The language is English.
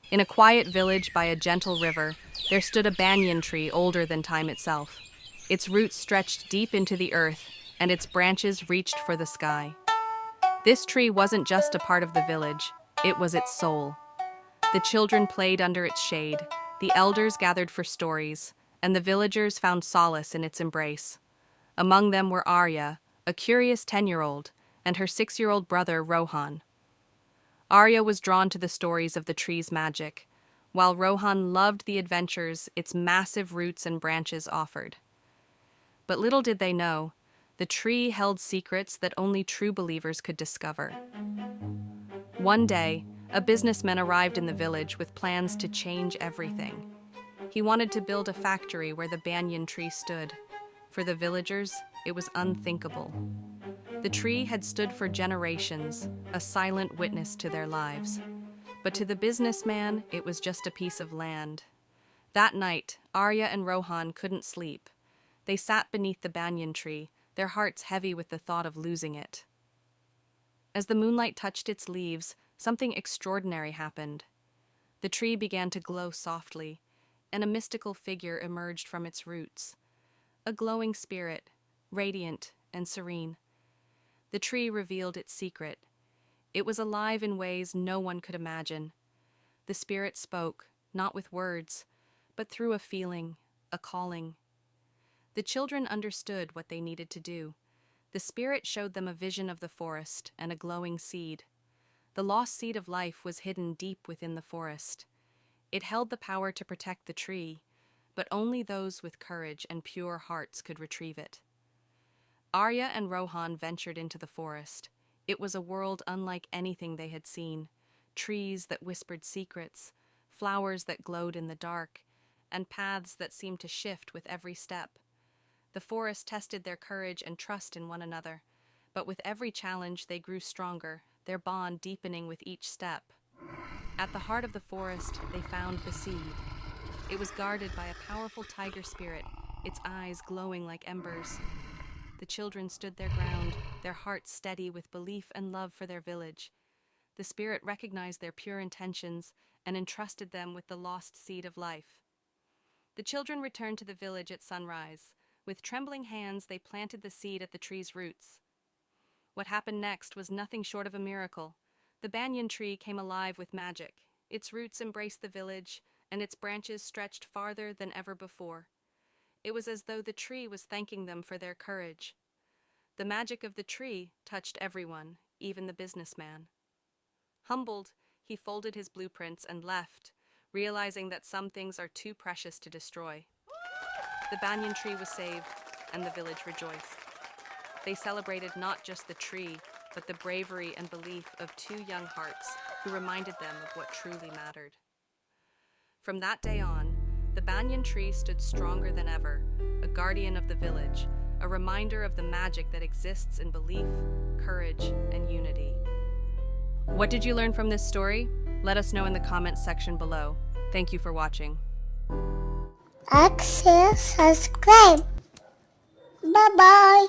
In a quiet village by a gentle river, there stood a banyan tree older than time itself. Its roots stretched deep into the earth, and its branches reached for the sky. This tree wasn't just a part of the village, it was its soul. The children played under its shade, the elders gathered for stories, and the villagers found solace in its embrace. Among them were Arya, a curious 10-year-old, and her 6-year-old brother Rohan. Arya was drawn to the stories of the tree's magic, while Rohan loved the adventures its massive roots and branches offered. But little did they know, the tree held secrets that only true believers could discover. One day, a businessman arrived in the village with plans to change everything. He wanted to build a factory where the banyan tree stood. For the villagers, it was unthinkable. The tree had stood for generations, a silent witness to their lives. But to the businessman, it was just a piece of land. That night, Arya and Rohan couldn't sleep. They sat beneath the banyan tree, their hearts heavy with the thought of losing it. As the moonlight touched its leaves, something extraordinary happened. The tree began to glow softly, and a mystical figure emerged from its roots. A glowing spirit, radiant and serene. The tree revealed its secret. It was alive in ways no one could imagine. The spirit spoke, not with words, but through a feeling, a calling. The children understood what they needed to do. The spirit showed them a vision of the forest and a glowing seed. The lost seed of life was hidden deep within the forest. It held the power to protect the tree, but only those with courage and pure hearts could retrieve it. Arya and Rohan ventured into the forest. It was a world unlike anything they had seen. Trees that whispered secrets, flowers that glowed in the dark, and paths that seemed to shift with every step. The forest tested their courage and trust in one another, but with every challenge they grew stronger, their bond deepening with each step. At the heart of the forest, they found the seed. It was guarded by a powerful tiger spirit, its eyes glowing like embers. The children stood their ground, their hearts steady with belief and love for their village. The spirit recognized their pure intentions and entrusted them with the lost seed of life. The children returned to the village at sunrise. With trembling hands, they planted the seed at the tree's roots. What happened next was nothing short of a miracle. The banyan tree came alive with magic. Its roots embraced the village, and its branches stretched farther than ever before. It was as though the tree was thanking them for their courage. The magic of the tree touched everyone, even the businessman. Humbled, he folded his blueprints and left, realizing that some things are too precious to destroy. The banyan tree was saved, and the village rejoiced. They celebrated not just the tree, but the bravery and belief of two young hearts who reminded them of what truly mattered. From that day on, the banyan tree stood stronger than ever, a guardian of the village, a reminder of the magic that exists in belief, courage, and unity. What did you learn from this story? Let us know in the comments section below. Thank you for watching. Like, share, subscribe. Bye bye.